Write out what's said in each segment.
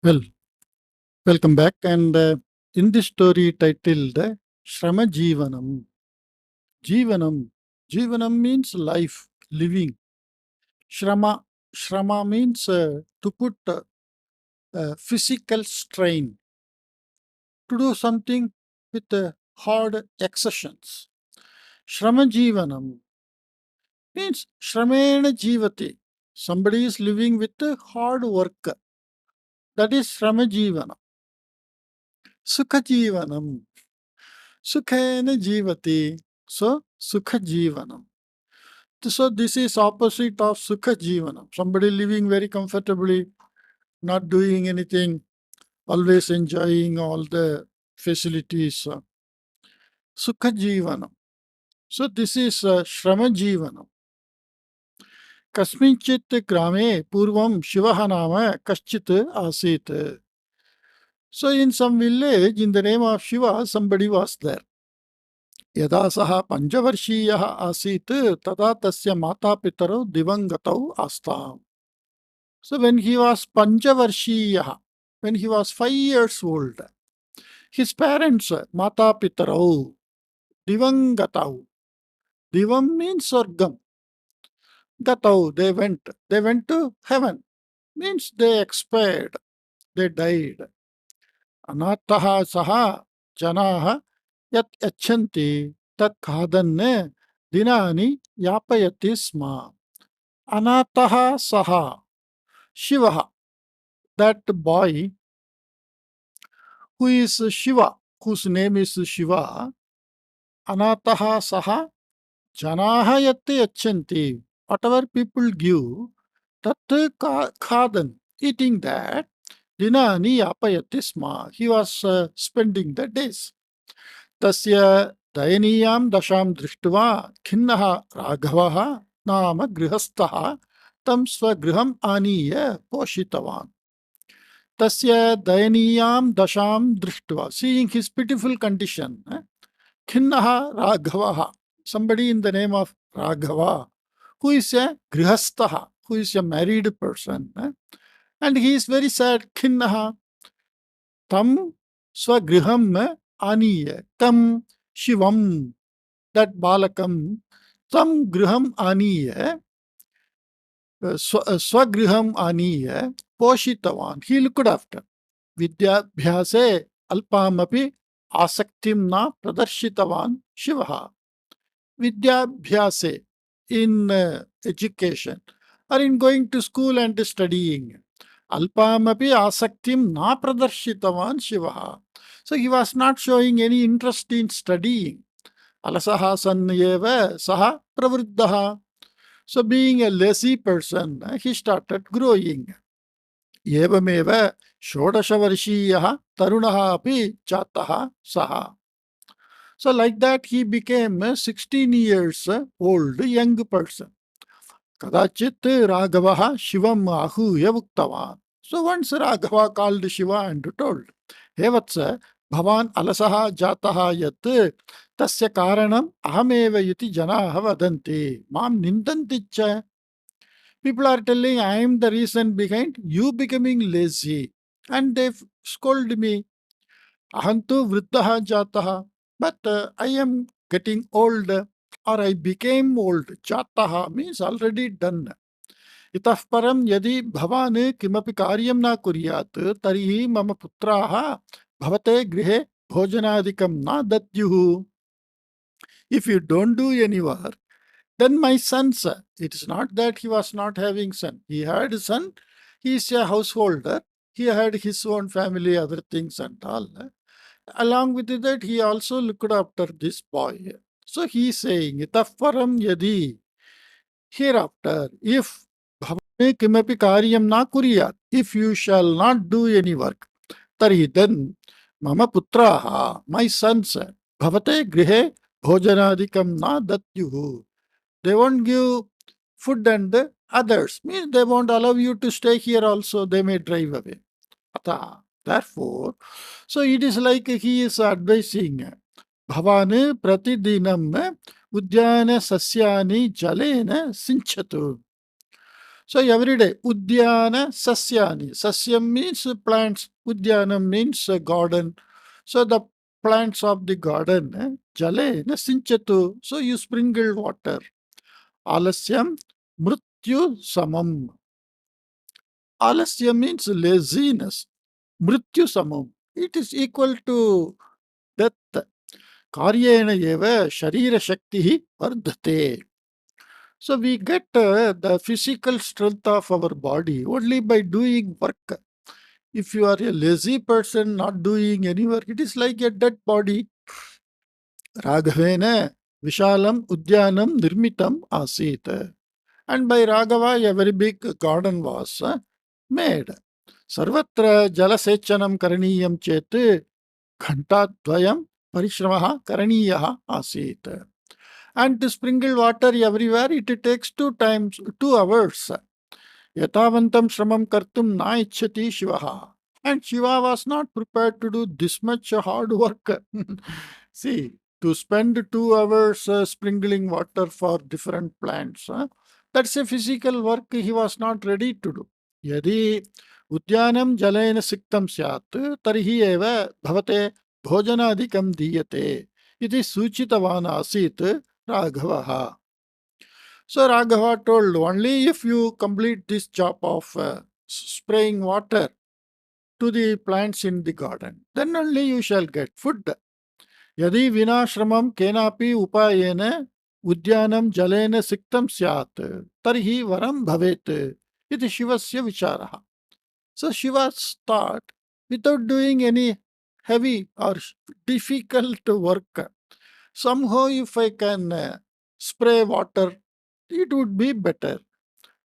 Well, welcome back. And in this story titled Shrama Jivanam, Jivanam means life, living. Shrama means to put physical strain, to do something with hard exertions. Shrama Jivanam means Shramena Jivati. Somebody is living with hard work. That is Shrama Jivanam. Sukha Jivanam. Sukhena Jivati. So, Sukha Jivanam. So this is opposite of Sukha Jivanam. Somebody living very comfortably, not doing anything, always enjoying all the facilities. Sukha Jivanam. So this is Shrama Jivanam. Kasminchit grame purvam Shivaha nama kaschit asit. So in some village, in the name of Shiva, somebody was there. यदा सः पञ्चवर्षीयः आसीत् तदा तस्य मातापितरौ दिवङ्गतौ आस्ताम्. So when he was Panchavarshiyaha, when he was 5 years old, his parents, Mata Pitarau, Divangatau. Divam means Sargam. Gatau, they went to heaven. Means they expired, they died. Anataha saha janaha yat yachanti tat khadanne dinani yapayati sma. Anataha saha, Shivaha, that boy who is Shiva, whose name is Shiva, Anataha Saha Janaha Yatte Yachanti. Whatever people give, Tat Khadan, eating that, Dinani Yapayati Sma. He was spending the days. Tasya Dayaniyam Dasham Drishtva Khinnaha Raghavaha Nama Grihastaha Tam Swagriham Aniya Poshitavan. Tasya dayaniyam dasham drishtva, seeing his pitiful condition, Khinnaha Raghavaha, somebody in the name of Raghava, who is a Grihastaha, who is a married person, and he is very sad. Khinnaha Tam Swagriham Aniya, Tam Shivam, that Balakam, Tam Griham Aniya, Swagriham Aniya, Poshitavan, he looked after. Vidyabhyase alpamapi asaktim na pradarshitavan Shivaha. Vidyabhyase, in education or in going to school and studying. Alpamapi asaktim na pradarshitavan Shivaha. So he was not showing any interest in studying. Alasaha sannayeva saha pravriddaha. So being a lazy person, he started growing. Evamev Shodashavarshiyah Tarunaha api Jataha Saha. So like that he became a 16 years old young person. Kadachit Raghavaha Shivam Ahuya Uktavan. So once Raghava called Shiva and told, Hevatsa Bhavan Alasaha Jataha Yat Tasya Karanam Ahameva Yuti Janaha Vadanti Mam Nindanticha. People are telling I am the reason behind you becoming lazy. And they scold me. Ahantu vrittaha jataha. But I am getting old, or I became old. Jataha means already done. Itah param yadi bhavane kimapi karyam na kuryat tarihi mama putraha bhavate grihe bhojanadikam na datyuhu. If you don't do any work, then my sons, it is not that he was not having son. He had a son, he is a householder, he had his own family, other things and all. Along with that, he also looked after this boy. So he is saying, Itafparam yadi, hereafter, if bhavane kimapi karyam na kuriyat, if you shall not do any work, tari then mama putraha, my sons, bhavate grihe bhojanadikam na datyuhu. They won't give food and others. Means they won't allow you to stay here also. They may drive away. Therefore, so it is like he is advising, Bhavane pratidinam udyana sasyani jalena sinchatu. So every day, Udyana Sasyani. Sasyam means plants, Udyanam means garden. So the plants of the garden, Jale, Sinchatu. So you sprinkle water. Alasyam Mrityu Samam. Alasya means laziness. Mrityu Samam. It is equal to death. Karyena eva Sharira Shakti Vardhate. So we get the physical strength of our body only by doing work. If you are a lazy person not doing any work, it is like a dead body. Raghavena Vishalam Udyanam Nirmitam Asit. And by Raghava, a very big garden was made. Sarvatra Jalasechanam Karaniyam Chet Ghantatdvayam Parishramaha Karaniyaha Asit. And to sprinkle water everywhere, it takes 2 hours. Yatavantam Shramam Kartum Na Ichchati Shivaha. And Shiva was not prepared to do this much hard work. See, to spend 2 hours sprinkling water for different plants, that's a physical work he was not ready to do. Yadi Udyanam Jalaina Siktam Syat, Tarhi Eva Bhavate Bhojanadikam Diyate. It is Suchitavan Asit Raghavaha. So Raghava told only if you complete this job of spraying water to the plants in the garden, then only you shall get food. Yadi vinashramam kenapi upayena udyanam jalena siktam syat tarhi varam bhavet. Iti Shivasya vicharaha. So Shiva's thought, without doing any heavy or difficult work, somehow if I can spray water, it would be better.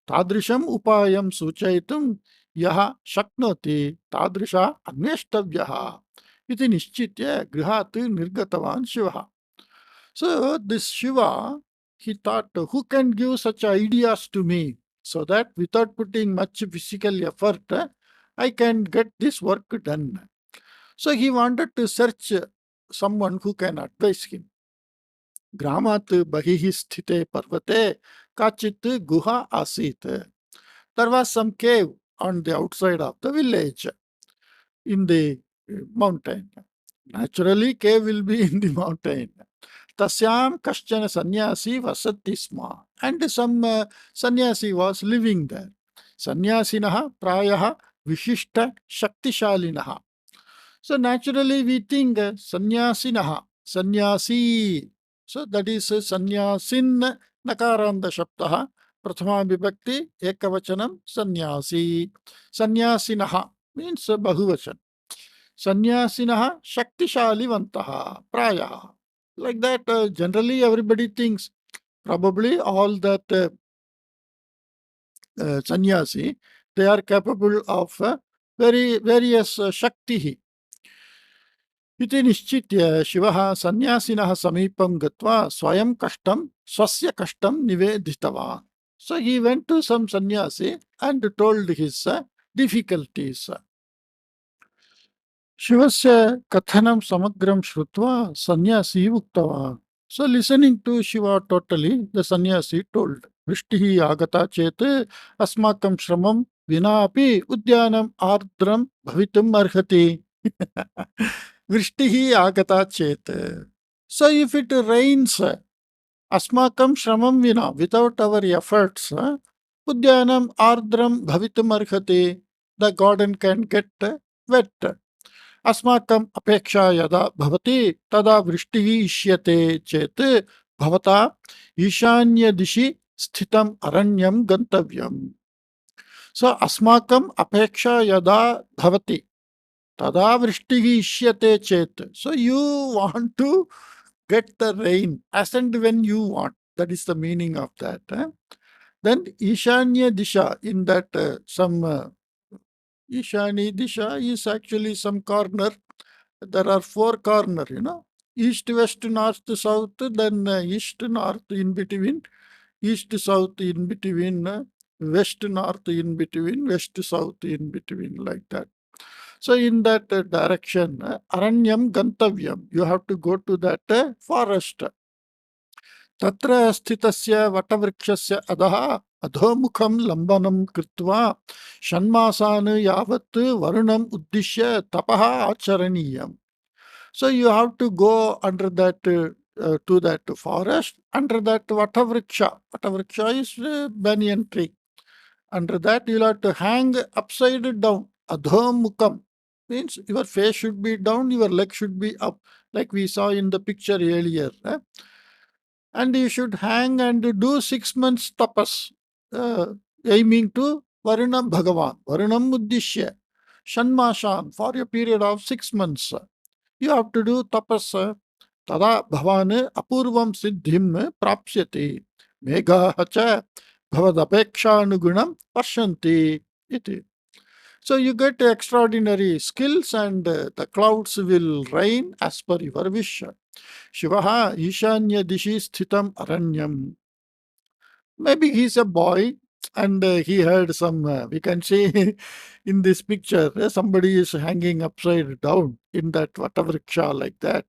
तादृशम् उपायं सूचयितुं यः शक्नोति तादृशः अन्वेष्टव्यः इति निश्चित्य गृहात् निर्गतवान् शिवः. So this Shiva, he thought, who can give such ideas to me so that without putting much physical effort, I can get this work done. So he wanted to search someone who can advise him. Gramat bahihi sthite parvate kachit guha asit. There was some cave on the outside of the village in the mountain. Naturally, cave will be in the mountain. Tasyam kaschana sannyasi vasati sma. And some sannyasi was living there. Sannyasinah prayaha vishishta shaktishalinaha. So naturally we think sannyasinah, sannyasi. So that is sannyasin nakaranda shabdaha. Prathama vibhakti ekavachanam sannyasi. Sannyasinah means bahuvachan. Sannyasinah shaktishalivantaha prayaha. Like that, generally everybody thinks probably all that sannyasi, they are capable of very various shakti. इति निश्चित्य शिवः सन्यासिनः समीपं गत्वा स्वयं कष्टं स्वस्य कष्टं निवेदितवान्. So he went to some sannyasi and told his difficulties. शिवस्य कथनं समग्रं श्रुत्वा सन्यासी उक्तवान्. So listening to Shiva totally, the sannyasi told, वृष्टिः आगता चेत् अस्माकं श्रमं विना अपि उद्यानम् आर्द्रं भवितुम् अर्हति. वृष्टिः आगता चेत्. So if it rains, अस्माकं श्रमं विना, without our efforts, उद्यानम् आर्द्रं भवितुम् अर्हति. The garden can get wet. अस्माकम् अपेक्षा यदा भवति तदा वृष्टिः इष्यते चेत् भवता ईशान्य दिशि स्थितम् अरण्यं गन्तव्यम्. So अस्माकम् अपेक्षा यदा भवति तदा वृष्टिः इष्यते चेत्. So you want to get the rain as and when you want. That is the meaning of that. Then Ishanya Disha, in that some Ishani Disha is actually some corner. There are 4 corners, east, west, north, south, then east, north in between, east, south in between, west, north in between, west, south in between, like that. So in that direction, Aranyam Gantavyam, you have to go to that forest. Tatra sthitasya vatavrikshyasya adaha adhomukham lambanam kritva shanmasan yavat varunam uddishya tapaha acharaniyam. So you have to go under that to that forest, under that vatavriksha. Vatavriksha is banyan tree. Under that you'll have to hang upside down. Adhomukam means your face should be down, your leg should be up, like we saw in the picture earlier. And you should hang and do 6 months tapas, aiming to Varuna Bhagavan, Varunam Uddishya, Shanmashan, for a period of 6 months. You have to do tapas. Tada bhavan apurvam siddhim prapsyati. Megha cha bhavadapekshanugunam pashanti. Iti. So you get extraordinary skills and the clouds will rain as per your wish. Shivaha Ishanya Dishi Sthitam Aranyam. Maybe he's a boy and he heard some, we can see in this picture, somebody is hanging upside down in that Vatavriksha like that.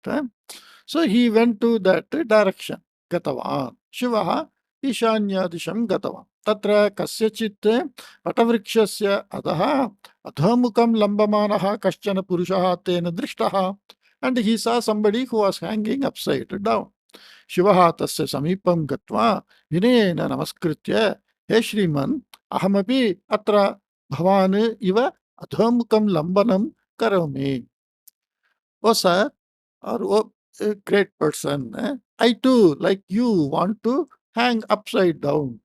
So he went to that direction. Gatavan. Shivaha Ishanyadisham Gatavan. Tatra kasyachit Vatavrikshyasya adaha adhamukam lambamanaha kaschana purushaha tena drishtaha. And he saw somebody who was hanging upside down. Shivaha tasya samipam gatva vinena namaskritya he Shriman ahamapi atra bhavan iva adhamukam lambanam karomi. Oh sir, or oh, a great person, I too, like you, want to hang upside down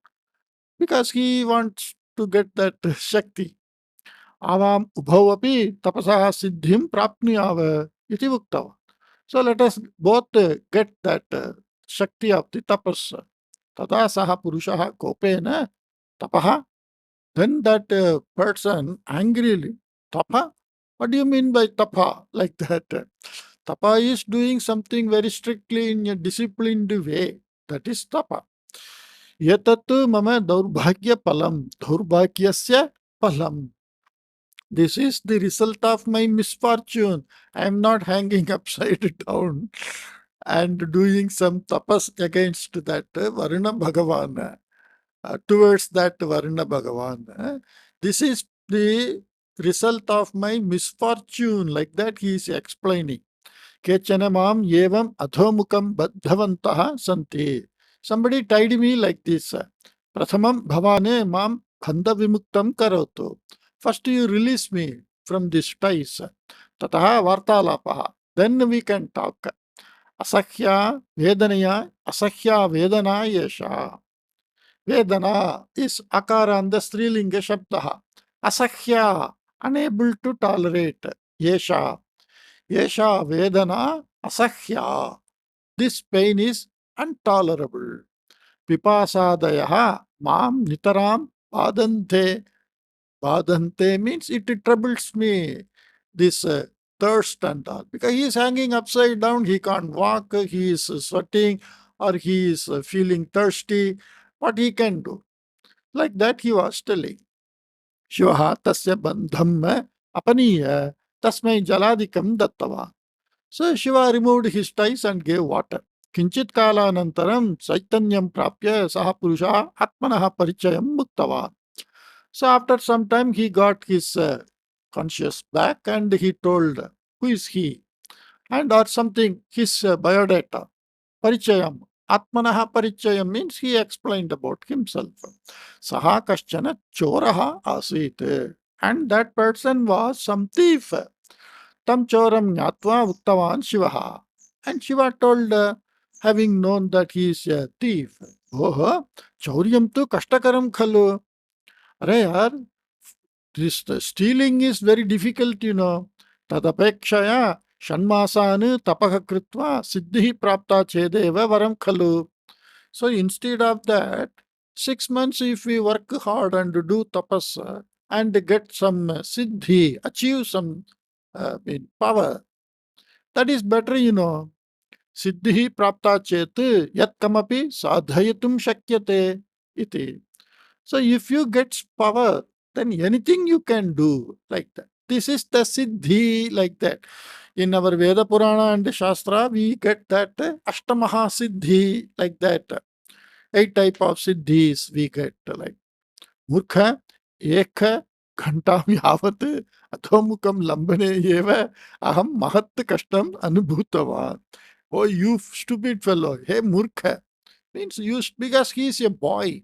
because he wants to get that Shakti. Avam ubhau api tapasaha siddhim prapniyava iti uktava. So let us both get that Shakti of the tapas. Tada saha purushaha kopena tapaha. Then that person angrily, tapa? What do you mean by tapa? Like that. Tapa is doing something very strictly in a disciplined way. That is tapa. Yatat mama daurbhagya palam. Daurbhagyasya palam. This is the result of my misfortune. I am not hanging upside down and doing some tapas against that Varuna Bhagavan, towards that Varuna Bhagavan. This is the result of my misfortune, like that he is explaining. Kechana mam yevam adhomukam baddhavantaha santi. Somebody tied me like this. Prathamam bhavane mam bandha vimuktam karotu. First you release me from this ties. Tataha vartalapaha. Then we can talk. Asahya vedanaya asahya vedana yesha. Vedana is akara and the strilinga shabdaha. Asahya, unable to tolerate. Yesha. Yesha vedana asahya. This pain is intolerable. Pipasadayaha mam nitaram badante. Badante means it troubles me. This thirst and all. Because he is hanging upside down, he can't walk, he is sweating, or he is feeling thirsty. What he can do? Like that he was telling. Shivaha tasya bandham apaniya tasmai jaladikam dattava. So Shiva removed his ties and gave water. Kinchit kalanantaram chaitanyam prapya saha purusha atmanaha parichayam muktava. So after some time he got his conscious back and he told who is he and or something, his biodata. Parichayam. Atmanaha parichayam means he explained about himself. Saha kaschana choraha asit. And that person was some thief. Tam choram nyatva uktavan Shivaha. And Shiva told, having known that he is a thief, oh, chauryam tu kashtakaram khalu. Arey yaar, this stealing is very difficult, you know. Tadapekshaya shanmasanu tapaka kritva siddhi prapta chedeva varam khalu. So instead of that, 6 months if we work hard and do tapas and get some siddhi, achieve some power, that is better, you know. Siddhi prapta chet yat kamapi sadhayatum shakyate iti. So if you get power, then anything you can do like that. This is the siddhi like that. In our Veda Purana and Shastra, we get that Ashtamaha siddhi like that. 8 type of siddhis we get, like Murkha, Ekha, Ghantam Yavat, Athomukam Lambane Eva, Aham Mahat Kashtam Anubhutavan. Oh, you stupid fellow. Hey, Murkha. Means you, because he is a boy.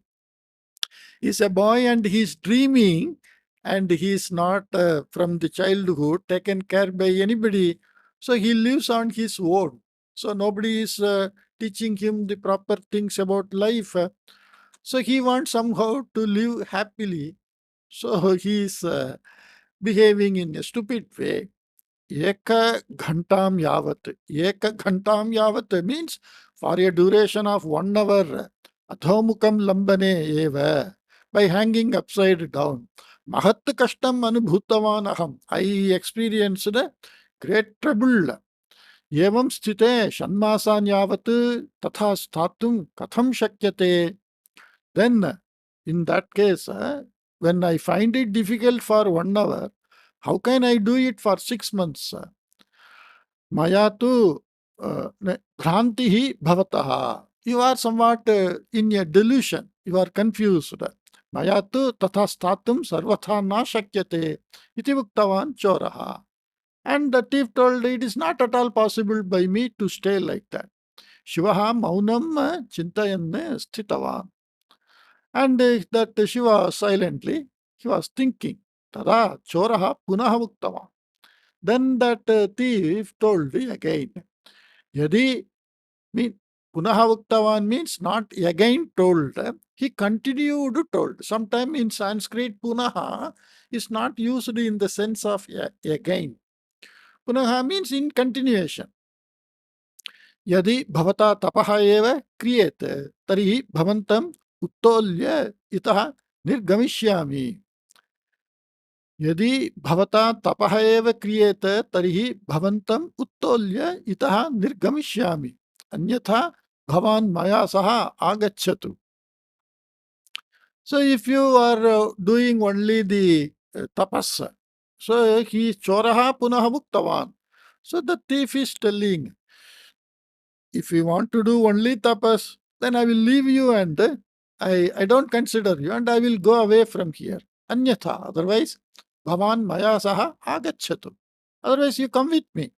He's a boy and he's dreaming, and he's not from the childhood taken care by anybody. So he lives on his own. So nobody is teaching him the proper things about life. So he wants somehow to live happily. So he is behaving in a stupid way. Eka ghantam yavat. Eka ghantam yavat means for a duration of 1 hour. Adhomukam lambane eva. By hanging upside down. Mahat kashtam anubhutavan aham. I experienced great trouble. Evam sthite shanmasan yavat tatha sthatum katham shakyate. Then, in that case, when I find it difficult for 1 hour, how can I do it for 6 months? Maya tu bhrantihi bhavataha. You are somewhat in a delusion. You are confused. Maya tu tatha statum sarvatha na shakyate. Iti uktavan choraha. And the thief told, it is not at all possible by me to stay like that. Shivaha maunam chintayan sthitavan. And that Shiva silently, he was thinking, Tada choraha punaha uktava. Then that thief told again, Yadi, mean, punaha uktavan means not again told. He continued told. Sometime in Sanskrit, punaha is not used in the sense of again. Punaha means in continuation. Yadi bhavata tapaha eva kriyete, tarihi bhavantam uttolya itaha nirgamishyami. यदि भवता तपः एव क्रियेत तर्हि भवन्तम् उत्तोल्य इतः निर्गमिष्यामि, अन्यथा भवान् मया सह आगच्छतु. So if you are doing only the tapas, so he choraha punaha muktavan. So the thief is telling, if you want to do only tapas, then I will leave you and I don't consider you and I will go away from here. Anyatha, otherwise, bhavan maya saha agacchatu. Otherwise, you come with me.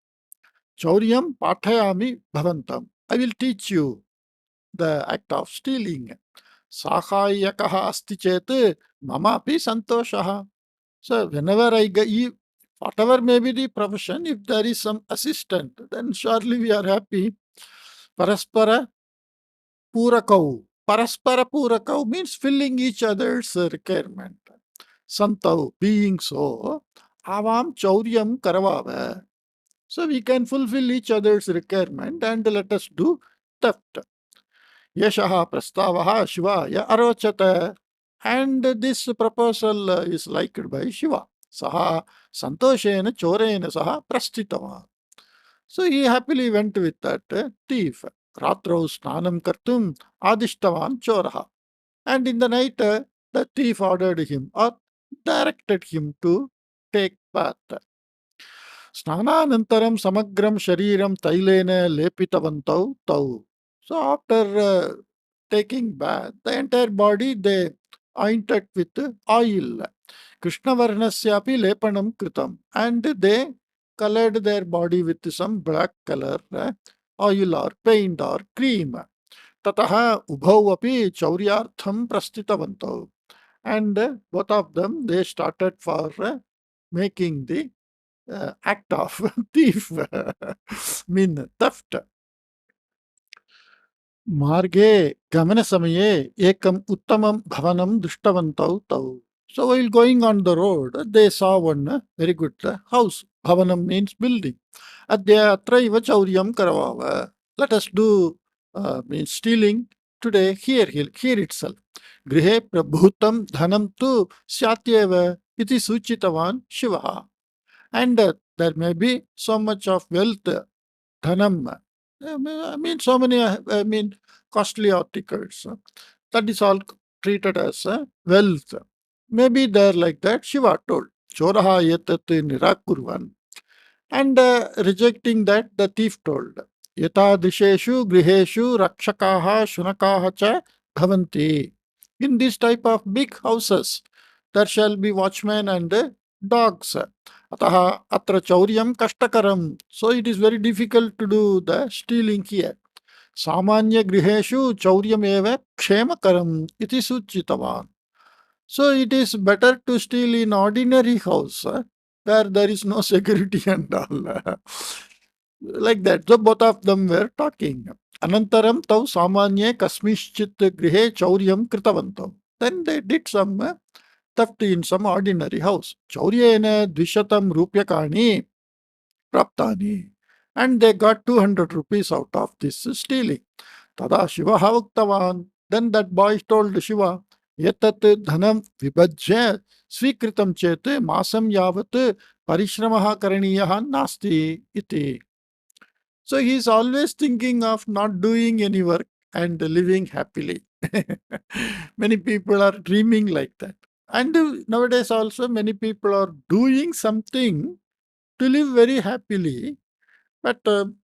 Chauryam pathayami bhavantam. I will teach you the act of stealing. Sahayakaha asti chet mama api santoshaha. So whenever I get, whatever may be the profession, if there is some assistant, then surely we are happy. Paraspara Purakau. Paraspara Purakau means filling each other's requirement. Santau, being so, Avam Chauryam Karavava. So we can fulfill each other's requirement and let us do theft. Yashaha Prastavaha Shivaya Arochata. And this proposal is liked by Shiva. Saha Santoshena Chorena Saha Prastitava. So he happily went with that thief. Ratrau snanam kartum adishtavan choraha. And in the night, the thief ordered him or directed him to take bath. Snananantaram samagram shariram tailena lepitavantau tau. So after taking bath, the entire body they anointed with oil. Krishnavarnasyapi lepanam kritam. And they colored their body with some black color, oil or paint or cream. Tataha ubhau api chauryartham prastitavantau. And both of them, they started for making the act of thief, mean theft. Marge gamana samaye ekam uttamam bhavanam drishtavantau tau. So while going on the road, they saw one very good house. Bhavanam means building. Adya atraiva chauryam karavava. Let us do means stealing today here itself. Grihe prabhutam dhanam tu syatyeva iti suchitavan Shivaha. And there may be so much of wealth, dhanam. I mean, so many, costly articles. That is all treated as wealth. Maybe they're like that, Shiva told. Choraha yetat nirakurvan. And rejecting that, the thief told. Yata disheshu griheshu rakshakaha shunakaha cha bhavanti. In this type of big houses, there shall be watchmen and dogs. Ataha atra chauryam kashtakaram. So it is very difficult to do the stealing here. Samanya griheshu chauryam eva kshemakaram iti suchitavan. So it is better to steal in ordinary house where there is no security and all. Like that. So both of them were talking. Anantaram tau samanye kasmischit grihe chauryam kritavantam. Then they did some theft in some ordinary house. Chauryena dvishatam rupyakani praptani. And they got 200 rupees out of this stealing. Tada Shiva Uktavan. Then that boy told Shiva, Yetat dhanam vibhajya svikritam chete masam yavat parishramaha karaniyaha nasti iti. So he is always thinking of not doing any work and living happily. Many people are dreaming like that. And nowadays also many people are doing something to live very happily, but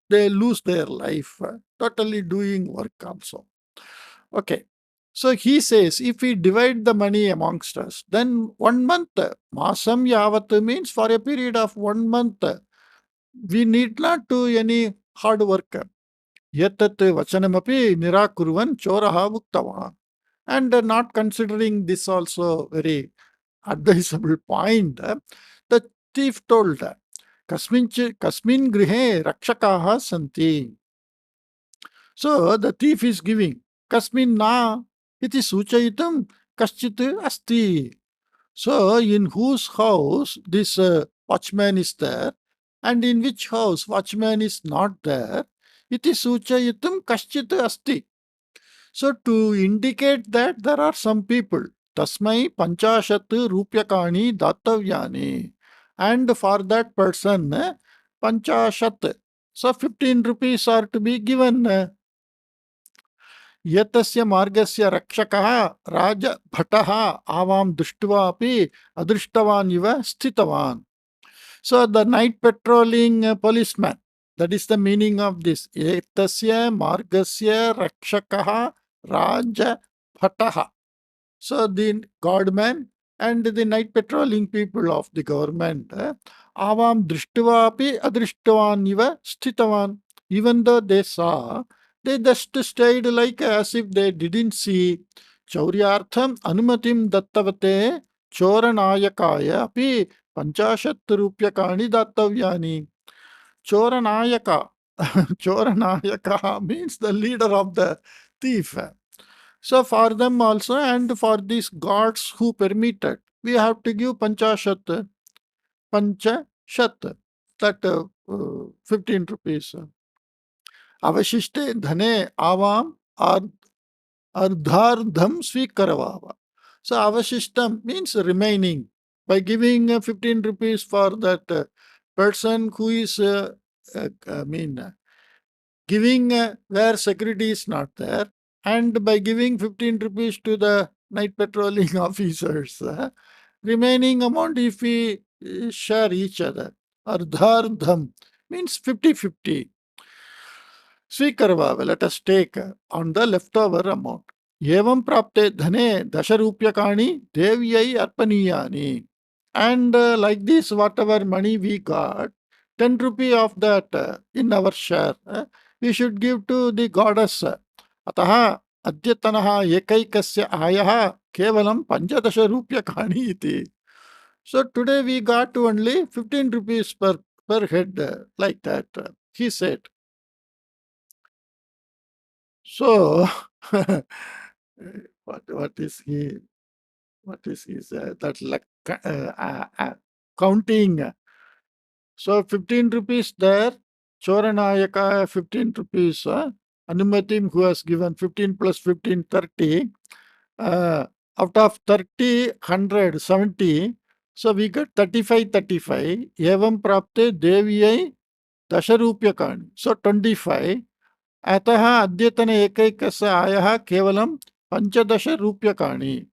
they lose their life totally doing work also. Okay. So he says, if we divide the money amongst us, then 1 month, masam yavat means for a period of 1 month, we need not do any hard work. Yatat vachanamapi nirakurvan choraha uktavan. And not considering this also very advisable point, the thief told, kasmin grihe rakshakaha santi. So the thief is giving, kasmin na iti suchayitam kaschit asti. So in whose house this watchman is there, and in which house watchman is not there, iti suchayitam kaschit asti. So to indicate that there are some people, tasmai panchashat rupyakani dattavyani, and for that person, panchashat, so 15 rupees are to be given. यतस्य मार्गस्य रक्षकः राजभटः आवां दृष्ट्वा अपि अदृष्टवान् इव स्थितवान्. So the night patrolling policeman, that is the meaning of this. Etasya margasya rakshakah rajabhatah. So the guardman and the night patrolling people of the government, avam drishtvapi adrishtvan iva sthitavan. Even though they saw, they just stayed like as if they didn't see. Chauryartham anumatim dattavate choranayakaya api panchashat rupyakani dattavyani. Choranayaka. Choranayaka means the leader of the thief. So for them also and for these gods who permitted, we have to give panchashat, panchashat, that 15 rupees. Avashishte dhane avam ardhardham svikarvava. So avashishtam means remaining. By giving 15 rupees for that person who is, I mean, giving where security is not there, and by giving 15 rupees to the night patrolling officers, remaining amount if we share each other, ardhardham means 50-50. Svikarva, let us take on the leftover amount. Evam prapte dhane dasharupyakani devyai arpaniyani. And like this, whatever money we got, 10 rupee of that in our share, we should give to the goddess. Ataha adyatanaha ekaikasya ayaha kevalam panchadasha rupyakani iti. So today we got only 15 rupees per head, like that, he said. So, what is he? What is his that counting? So 15 rupees there. Choranayaka 15 rupees. Anumatim who has given 15 plus 15 30. Out of 30, 100, 70. So we got 35. Evam prapte deviyai dasharupyakani. So 25. अतः अद्यतन एकैकस्य आयः केवलं 15 रूप्यकाणि.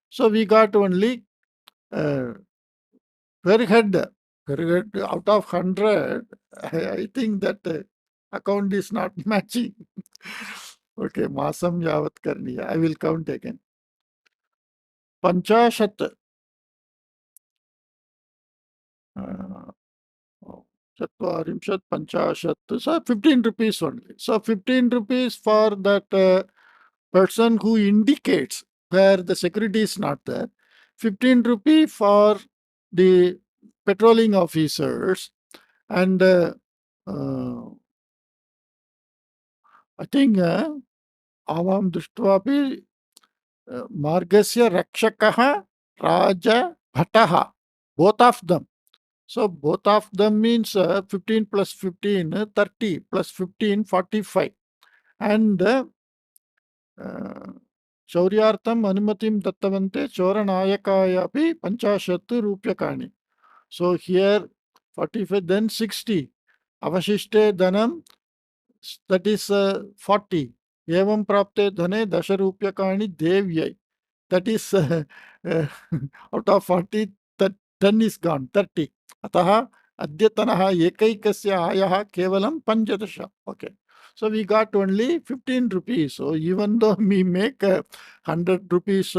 So we got only per head out of 100. I think that account is not matching. Okay, masam yavat karniya. I will count again. Panchashat. Uh, Chatvarimshat, Panchashat. So 15 rupees only. So 15 rupees for that person who indicates where the security is not there. 15 rupee for the patrolling officers. And uh, I think आवां दृष्ट्वापि मार्गस्य रक्षकः राजभटः, both of them. So both of them means 15 plus 15, 30 plus 15, 45. And शौर्यार्थम् अनुमतिं दत्तवन्ते चोरनायकाय अपि 50 रूप्यकाणि. So here 45, then 60. Avashishte dhanam, that is 40. Evam prapte dhane 10 रूप्यकाणि देव्यै. That is out of 40, 10 is gone, 30. अतः अद्यतनः एकैकस्य आयः केवलं 15. Okay. So we got only 15 rupees. So even though we make 100 rupees,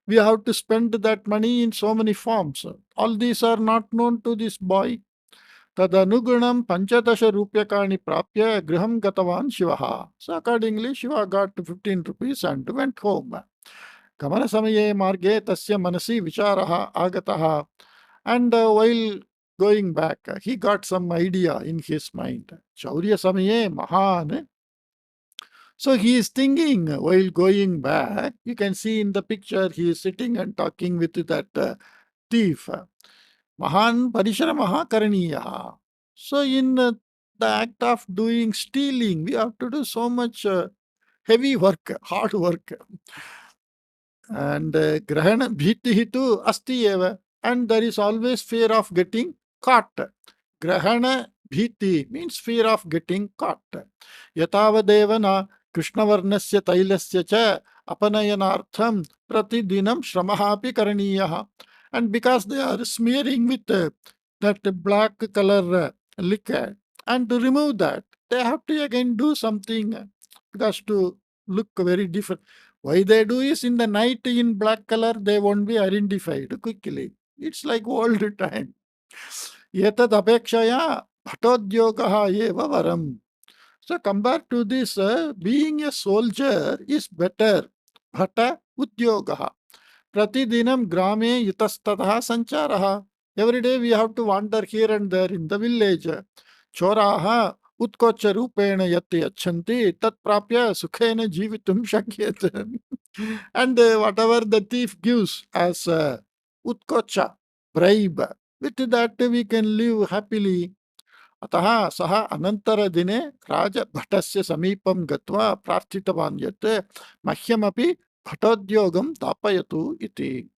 we have to spend that money in so many forms. All these are not known to this boy. तदनुगुणं 15 रूप्यकाणि प्राप्य गृहं गतवान् शिवः. So accordingly, Shiva got 15 rupees and went home. गमनसमये मार्गे तस्य मनसि विचारः आगतः. And while going back, he got some idea in his mind. शौर्यसमये महान्. So he is thinking while going back. You can see in the picture he is sitting and talking with that thief. Mahan parishramaha karaniyaha. So in the act of doing stealing, we have to do so much heavy work, hard work. And grahana bhitihi tu asti eva. And there is always fear of getting caught. Grahana bhiti means fear of getting caught. Yatavadeva na krishnavarnasya tailasya cha apanayanartham pratidinam shramaha api karaniyaha. And because they are smearing with that black color liquor, and to remove that, they have to again do something because to look very different. Why they do is in the night in black color, they won't be identified quickly. It's like old time. Yetad apekshaya bhatodyogaha eva varam. So compared to this, being a soldier is better. Bhata udyogaha. Pratidinam grame yutastataha sancharaha. Every day we have to wander here and there in the village. Choraha उत्कोच रूपेण यत् यच्छन्ति तत् प्राप्य सुखेन जीवितुं शक्यते. And whatever the thief gives as utkocha, bribe, with that we can live happily. अतः सः अनन्तरदिने राजभटस्य समीपं गत्वा प्रार्थितवान् यत् मह्यमपि भटोद्योगं दापयतु इति.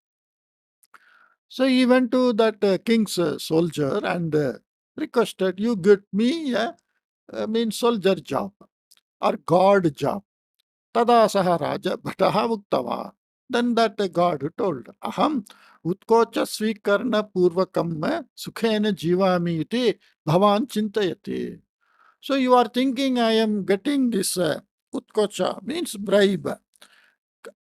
So he went to that king's soldier and requested, you get me means soldier job or guard job. Tada saha raja bhataha uktava. Then that god told, aham utkocha svikarna purvakam sukhena jivami iti bhavan chintayati. So you are thinking I am getting this utkocha means bribe.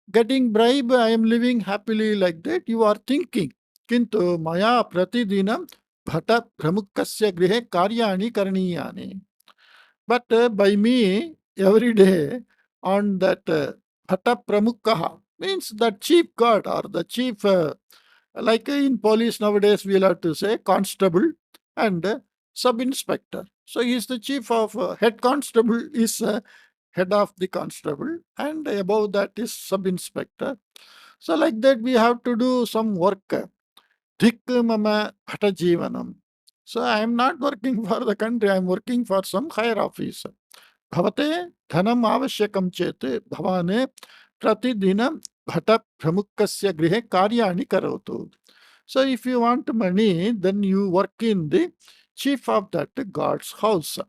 Getting bribe, I am living happily like that. You are thinking. Kintu maya pratidinam bhata pramukasya grihe karyani karaniyani. But by me, every day on that Bhatta Pramukhaha means the chief guard or the chief, like in police nowadays, we'll have to say constable and sub inspector. So he is the chief of head constable is head of the constable, and above that is sub inspector. So like that, we have to do some work. Dhik mama bhata jivanam. So I am not working for the country, I am working for some higher office. भवते धनम आवश्यकं चेत् भवान् प्रतिदिनं भट प्रमुखस्य गृहे कार्याणि करोतु. So if you want money, then you work in the chief of that god's house.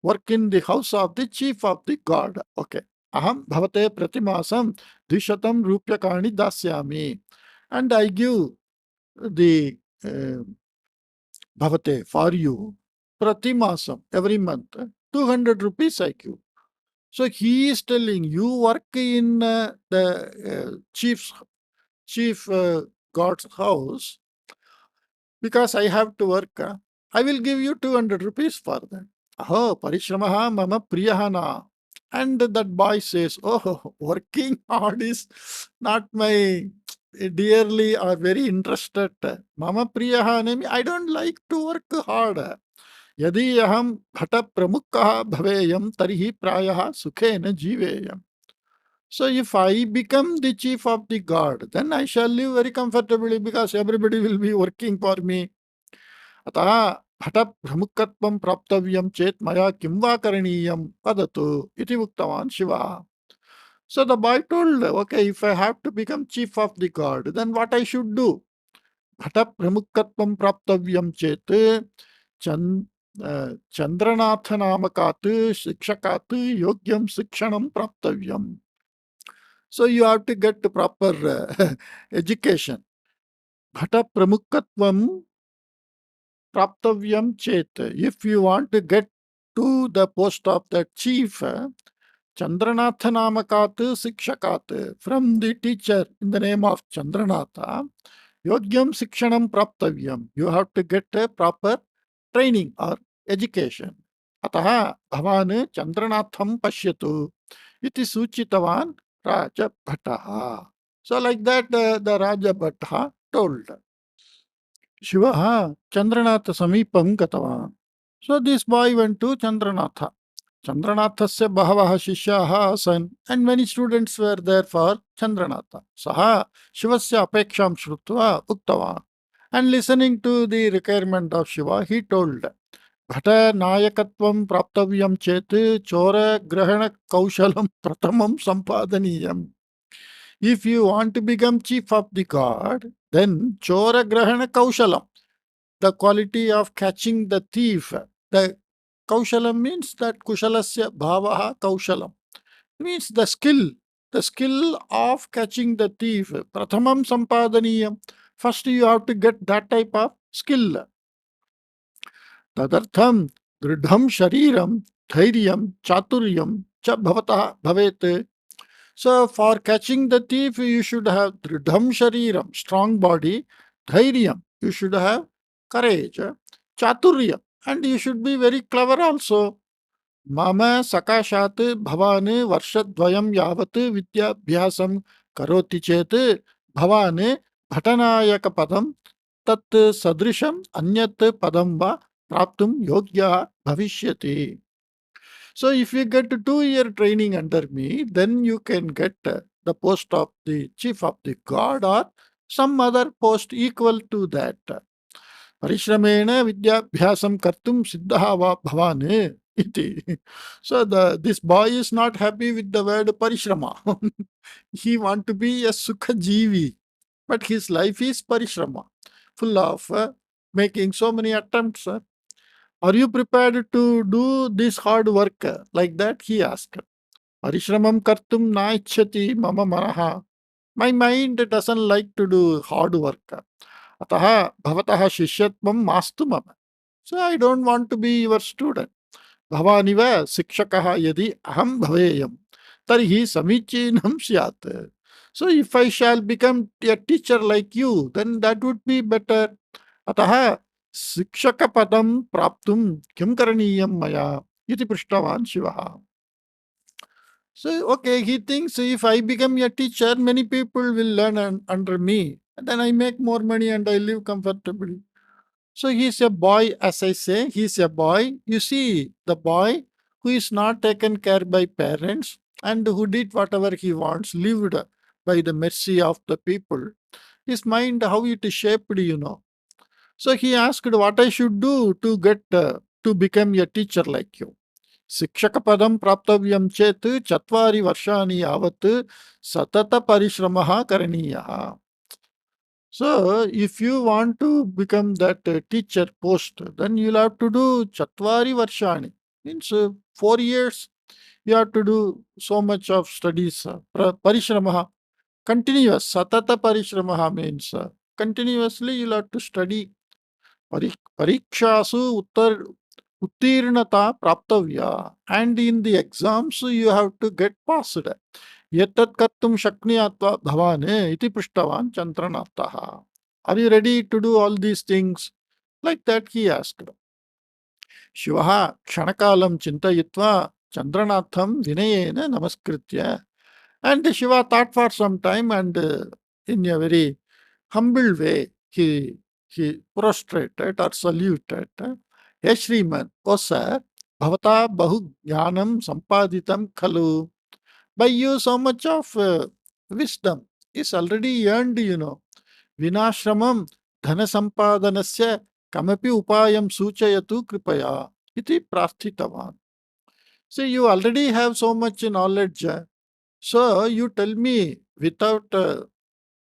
Work in the house of the chief of the god. Okay. Aham bhavate प्रतिमासं 200 रूप्यकाणि दास्यामि. And I give the bhavate for you प्रतिमासं every month 200 rupees I give. So he is telling you work in the chief God's house because I have to work. I will give you 200 rupees for that. Oh, parishramaha mama priyahana. And that boy says, oh, working hard is not my dearly or very interested. Mama priyahana, I don't like to work hard. Yadi aham bhata pramukkaha bhaveyam tarihi prayaha sukhena jiveyam. So if I become the chief of the guard, then I shall live very comfortably because everybody will be working for me. अतः भटप्रमुखत्वं प्राप्तव्यं चेत् मया किं वा करणीयं वदतु इति उक्तवान् शिवः. So the boy told, okay, if I have to become chief of the guard, then what I should do? भटप्रमुखत्वं प्राप्तव्यं चेत् चन्द्रनाथ नामकात् शिक्षकात् योग्यं शिक्षणं प्राप्तव्यम्. So you have to get proper education. Bhata praptavyam chet. If you want to get to the post of the chief, Chandranatha Namakat Sikshakat, from the teacher in the name of Chandranatha, Yogyam Sikshanam Praptavyam. You have to get a proper training or education. Ataha Bhavan Chandranatham Pashyatu iti Suchitavan Raja Bhattaha. So like that the Raja Bhattaha told. Shiva Chandranatha Samipam Gatavan. So this boy went to Chandranatha. Chandranathasya Bahavaha Shishyaha Asan, and many students were there for Chandranatha. Saha Shivasya Apeksham Shrutva Uktavan. And listening to the requirement of Shiva, he told, Bhata Nayakatvam Praptavyam Chet Chora Grahana Kaushalam Pratamam Sampadaniyam. If you want to become chief of the god, then Chora Grahana Kaushalam, the quality of catching the thief. The Kaushalam means that Kushalasya Bhavaha Kaushalam means the skill of catching the thief. Prathamam Sampadaniyam. First, you have to get that type of skill. Tadartham Dridham Shariram Dhairyam Chaturyam Cha Bhavata Bhavet. So, for catching the thief, you should have Dridham Shariram, strong body, Dhairyam, you should have courage, Chaturya, and you should be very clever also. Mama Sakashat Bhavane Varshadvayam Yavat Vidyabhyasam Karoti Chet Bhavane Bhatanayaka Padam Tat Sadrisham Anyat Padam Va Praptum Yogya Bhavishyati. So if you get 2 year training under me, then you can get the post of the chief of the guard or some other post equal to that. Parishramena vidyabhyasam kartum siddha va bhavane iti. So this boy is not happy with the word parishrama. He want to be a sukha jivi, but his life is parishrama, full of making so many attempts. Are you prepared to do this hard work? Like that, he asked. Parishramam kartum na ichchati mama manaha. My mind doesn't like to do hard work. Ataha bhavataha shishyatvam mastu mama. So I don't want to be your student. Bhavaniva sikshakaha yadi aham bhaveyam. Tarihi samichinam syat. So if I shall become a teacher like you, then that would be better. Ataha शिक्षकपदं प्राप्तुं किं करणीयं मया इति पृष्टवान् शिवः. So, okay, he thinks if I become a teacher, many people will learn under me. And then I make more money and I live comfortably. So he's a boy, as I say, he's a boy. You see, the boy who is not taken care by parents and who did whatever he wants, lived by the mercy of the people. His mind, how it is shaped, you know. So he asked what I should do to get to become a teacher like you. Padam praptavyam chet chatvari varshani yavat satata parishramaha karaniyaha. So if you want to become that teacher post, then you'll have to do chatvari varshani. Means 4 years you have to do so much of studies. Parishramaha. Continuous. Satata parishramaha means continuously you'll have to study. Parikshasu Uttirnata praptavya. And in the exams, you have to get passed. Yetat kartum shakniyatva bhavane iti prishtavan Chandranathaha. Are you ready to do all these things? Like that he asked. Shivaha kshanakalam chintayitva Chandranatham vinayena namaskritya. And Shiva thought for some time and in a very humble way he prostrated or saluted. Hey Shriman, O sir, bhavata bahu jnanam sampaditam khalu. By you so much of wisdom is already earned, Vinashramam dhana sampadanasya kamapi upayam suchayatu kripaya iti prarthitavan. See, you already have so much knowledge. So you tell me without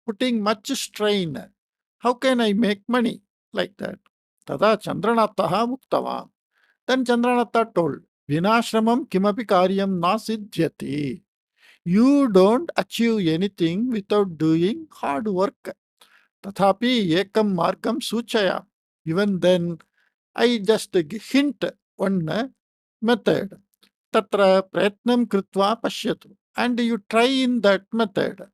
putting much strain, how can I make money like that? Tada Chandranathaha muktava. Then Chandranatha told, Vinashramam kimapi karyam na siddhyati. You don't achieve anything without doing hard work. Tathapi ekam margam suchaya. Even then, I just hint one method. Tatra prayatnam kritva pashyatu. And you try in that method.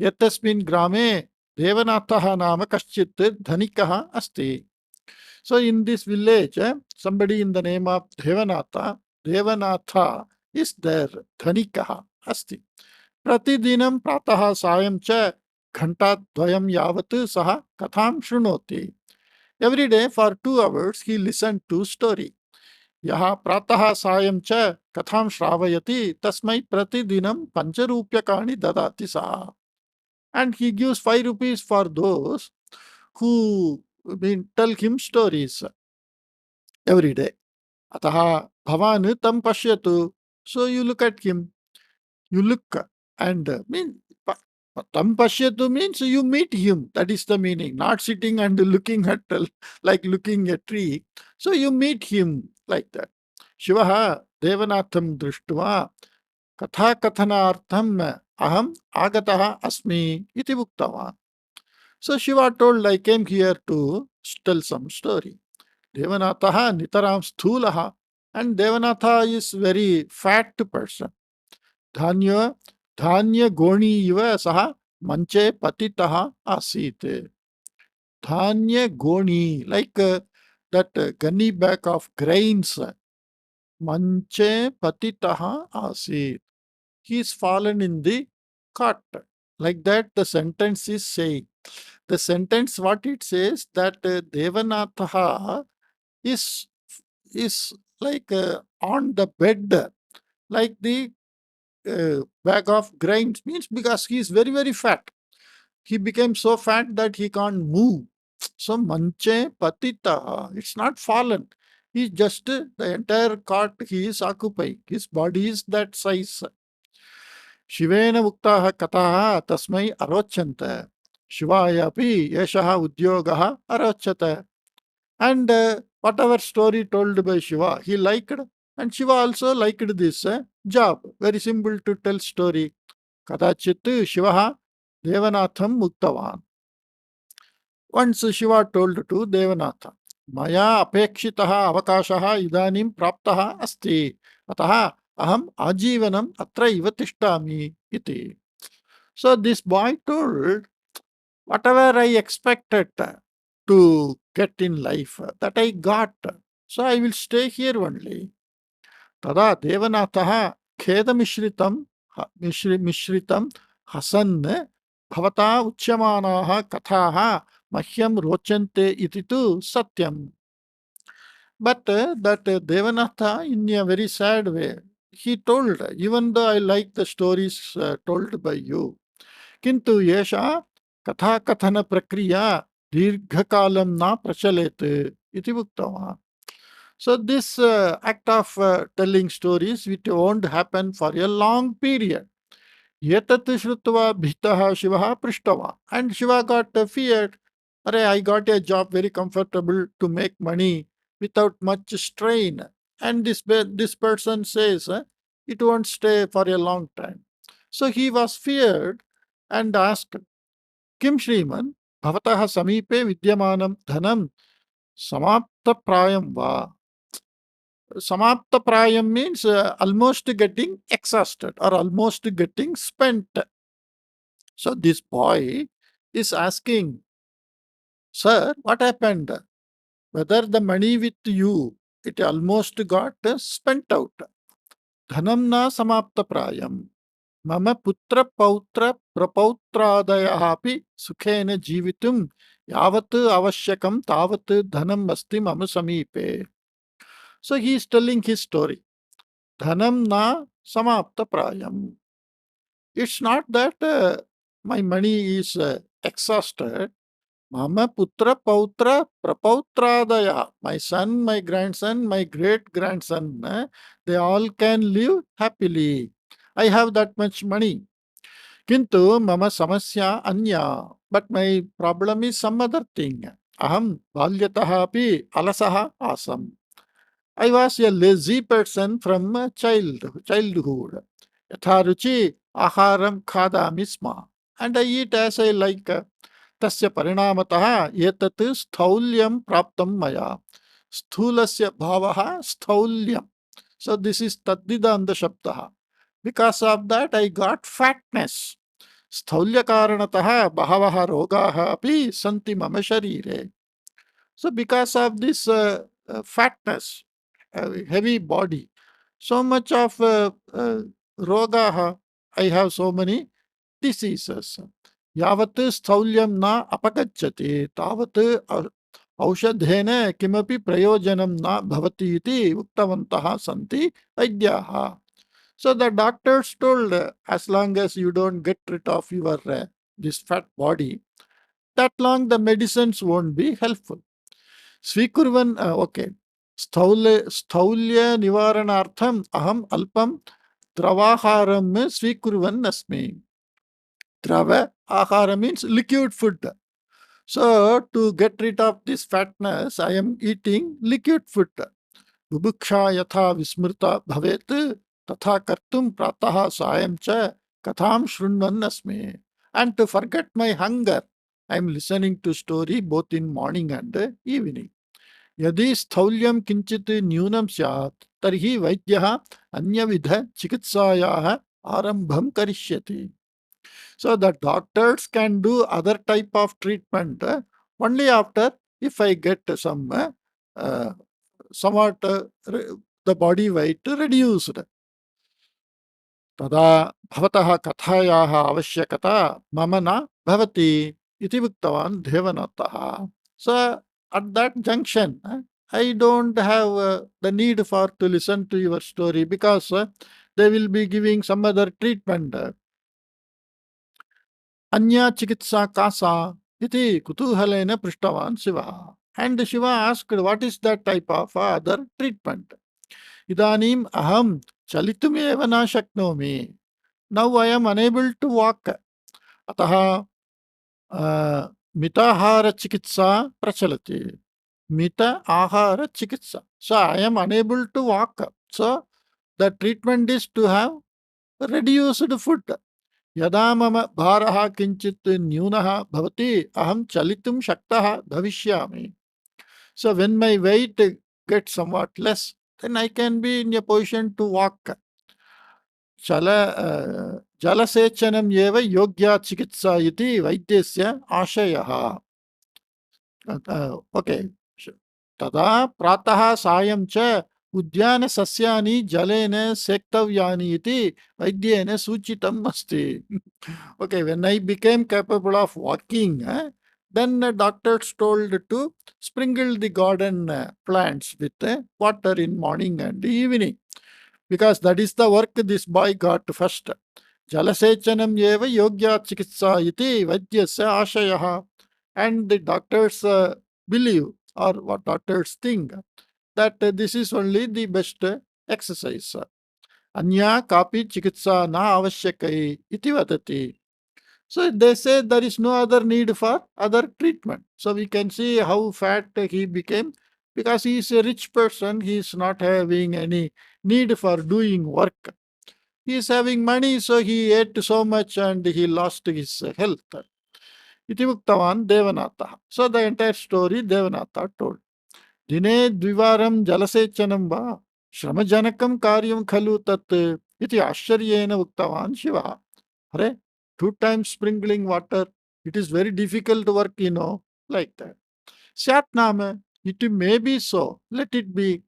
Yatasmin grame Devanathaha nama kaschit dhanikaha asti. So in this village, somebody in the name of Devanatha is there. Dhanikaha asti. Pratidinam prataha sayam cha घंटाद्वयं यावत् सः कथां शृणोति. Every day for 2 hours he listened to story. यः प्रातः सायं च कथां श्रावयति तस्मै प्रतिदिनं 5 रूप्यकाणि ददाति सः. And he gives 5 rupees for those who tell him stories every day. Ataha bhavan tam pashyatu. So you look at him, you look and tam pashyatu means you meet him. That is the meaning. Not sitting and looking at like looking at a tree. So you meet him like that. Shivaha Devanatham drishtva katha kathanartham aham agataha asmi iti uktavan. So Shiva told, I came here to tell some story. Devanatha nitaram sthulaha. And Devanatha is very fat person. Dhanya goni iva saha manche patitaha asite. Dhanya goni, like that gunny bag of grains. Manche patitaha asit. He is fallen in the cart. Like that the sentence is saying. The sentence what it says that Devanatha is like on the bed like the bag of grains, means because he is very very fat. He became so fat that he can't move. So manche patita, it's not fallen. He's just the entire cart he is occupying. His body is that size. शिवेन उक्ताः कथाः तस्मै अरोचन्त. शिवाय अपि एषः उद्योगः अरोचत. And whatever story told by Shiva, he liked, and Shiva also liked this job. Very simple to tell story. Kadachit Shivaha Devanatham Muktavan. Once Shiva told to Devanatha, Maya apekshitaha avakashaha idanim praptaha asti. Ataha aham ajivanam atra iva tishtami iti. So this boy told, whatever I expected to get in life, that I got. So I will stay here only. Tada Devanatha khedamishritam mishritam hasan bhavata uchyamanaha kathaha mahyam rochante iti tu satyam. But that Devanatha, in a very sad way, he told, even though I like the stories told by you, किंतु येषा कथा कथन प्रक्रिया दीर्घकालं न प्रचलेत इति उक्तवान्. So this act of telling stories which won't happen for a long period. Yetat shrutva bhitah Shiva prishtava. And Shiva got feared. Arey, I got a job very comfortable to make money without much strain. And this person says it won't stay for a long time. So he was feared and asked, Kim Shriman, Bhavataha Samipe Vidyamanam Dhanam Samapta Prayam Va. Samapta prayam means almost getting exhausted or almost getting spent. So this boy is asking, Sir, what happened? Whether the money with you, it almost got spent out. Dhanam na samapta prayam. Mama putra pautra prapautradayaः अपि सुखेन जीवितुं यावत् आवश्यकं तावत् धनम् अस्ति मम समीपे. So he is telling his story. Dhanam na samapta prayam. It's not that my money is exhausted. Mama putra pautra prapautradaya. My son, my grandson, my great grandson, they all can live happily. I have that much money. Kintu mama samasya anya. But my problem is some other thing. Aham balyataha api alasaha asam. I was a lazy person from childhood. Yatha ruchi aharam khadami sma. And I eat as I like. तस्य परिणामतः एतत् स्थौल्यं प्राप्तं मया. स्थूलस्य भावः स्थौल्यं. So this is तद्दिदान्त शब्दः. Because of that I got fatness. स्थौल्यकारणतः बहवः रोगाः अपि सन्ति मम शरीरे. So because of this fatness, heavy body, so much of rogaha, I have so many diseases. यावत् स्थौल्यं न अपगच्छति तावत् औषधेन किमपि प्रयोजनं न भवति इति उक्तवन्तः सन्ति वैद्याः. So the doctors told, as long as you don't get rid of your this fat body, that long the medicines won't be helpful. स्वीकुर्वन् ओके स्थौल्य निवारणार्थम् अहम् अल्पं द्रवाहारं स्वीकुर्वन् अस्मि. Drava ahara means liquid food. So to get rid of this fatness, I am eating liquid food. Bubuksha yatha vismrta bhavet tatha kartum pratah sayam cha katham shrunvan asmi. And to forget my hunger, I am listening to story both in morning and evening. यदि स्थौल्यं किंचित न्यूनं स्यात् तर्हि वैद्यः अन्यविध चिकित्सायाः आरम्भं करिष्यति. So the doctors can do other type of treatment only after if I get some somewhat the body weight reduced. तदा भवतः कथायाः आवश्यकता मम न भवति इति उक्तवान् देवनाथः. So at that junction, I don't have the need for to listen to your story because they will be giving some other treatment. अन्या चिकित्सा का सा इति कुतूहलेन पृष्टवान् शिवः. And Shiva asked, what is that type of other treatment? इदानीम् अहं चलितुमेव न शक्नोमि. Now I am unable to walk. अतः मिताहार चिकित्सा प्रचलति. मित आहार चिकित्सा. So I am unable to walk. So the treatment is to have reduced food. यदा मम भारः किंचित् न्यूनः भवति अहं चलितुं शक्तः भविष्यामि. So when my weight gets somewhat less, then I can be in a position to walk. जलसेचनम् एव योग्या चिकित्सा इति वैद्यस्य आशयः. ओके तदा प्रातः सायं च उद्यान सस्यानि जलेन सेक्तव्यानि इति वैद्येन सूचितम् अस्ति. Okay, when I became capable of walking, then doctors told to sprinkle the garden plants with water in morning and evening, because that is the work this boy got first. Jalasechanam eva yogya chikitsa iti vaidyasya ashayah. And the doctors believe, or what doctors think, that this is only the best exercise. Anya kapi chikitsa na avashyakai iti vadati. So they say there is no other need for other treatment. So we can see how fat he became, because he is a rich person. He is not having any need for doing work. He is having money, so he ate so much and he lost his health. Iti uktavan Devanatha. So the entire story Devanatha told. Dine dvivaram jalasechanam va. श्रमजनकं कार्यं खलु तत् इति आश्चर्येण उक्तवान् शिवः. अरे, 2 times sprinkling water, it is very difficult work, like that. स्यात् नाम, it may be so, let it be.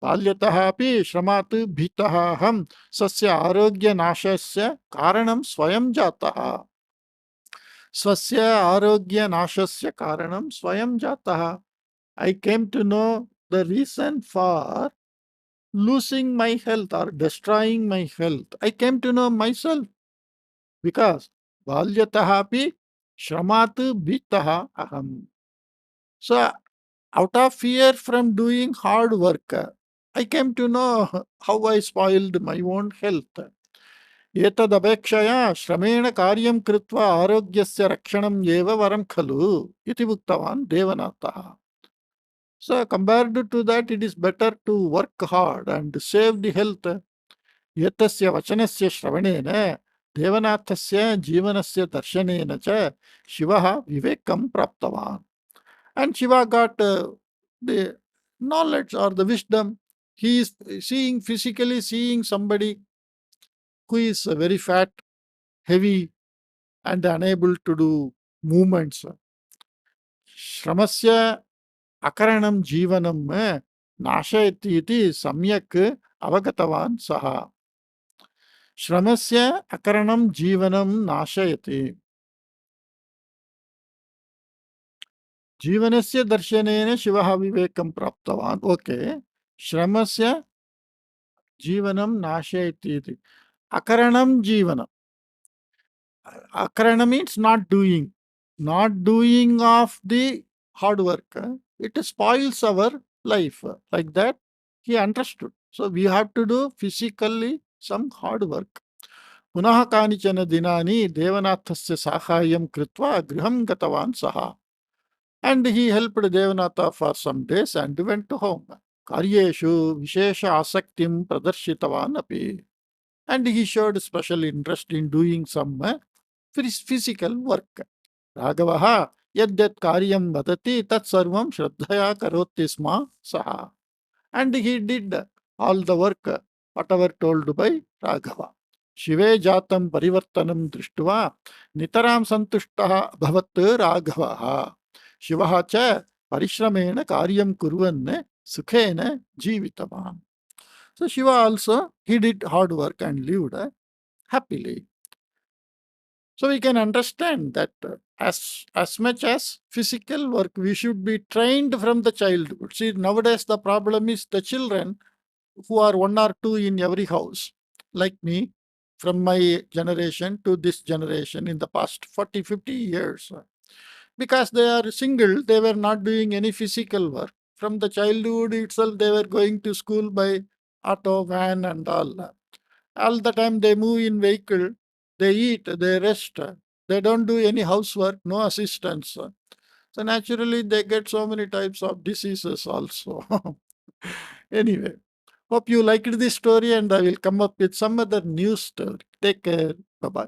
बाल्यतः अपि श्रमात् भीतः अहं स्वस्य आरोग्यनाशस्य कारणं स्वयं जातः. स्वस्य आरोग्यनाशस्य कारणं स्वयं जातः. I came to know the reason for losing my health or destroying my health. I came to know myself because balyatah api shramat bhitah aham. So out of fear from doing hard work, I came to know how I spoiled my own health. एतदपेक्षया श्रमेण कार्यं कृत्वा आरोग्यस्य रक्षणम् एव वरं खलु इति उक्तवान् देवनाथः. So compared to that, it is better to work hard and save the health. एतस्य वचनस्य श्रवणेन देवनाथस्य जीवनस्य दर्शनेन च शिवः विवेकं प्राप्तवान्. And Shiva got the knowledge or the wisdom. He is physically seeing somebody who is very fat, heavy, and unable to do movements. श्रमस्य अकरणं जीवनं नाशयति इति सम्यक् अवगतवान् सः. श्रमस्य अकरणं जीवनं नाशयति. जीवनस्य दर्शनेन शिवः विवेकं प्राप्तवान्. ओके, श्रमस्य जीवनं नाशयति इति. अकरणं जीवनं. Akarana means not doing. Not doing of the hard work. It spoils our life. Like that, he understood. So we have to do physically some hard work. पुनः कानिचन दिनानि देवनाथस्य साहाय्यं कृत्वा गृहं गतवान् सः. And he helped Devanatha for some days and went home. कार्येषु विशेष आसक्तिं प्रदर्शितवान् अपि. And he showed special interest in doing some physical work. राघवः यद्यत् कार्यं वदति तत् सर्वं श्रद्धया करोति स्म सः. And he did all the work whatever told by Raghava. शिवे जातं परिवर्तनं दृष्ट्वा नितरां सन्तुष्टः अभवत् राघवः. शिवः च परिश्रमेण कार्यं कुर्वन् सुखेन जीवितवान्. So Shiva also, he did hard work and lived happily. So we can understand that as much as physical work, we should be trained from the childhood. See, nowadays the problem is the children who are 1 or 2 in every house, like me, from my generation to this generation in the past 40, 50 years. Because they are single, they were not doing any physical work. From the childhood itself, they were going to school by auto, van, and all. All the time they move in vehicle, they eat, they rest, they don't do any housework, no assistance. So naturally they get so many types of diseases also. Anyway, hope you liked this story and I will come up with some other new story. Take care. Bye-bye.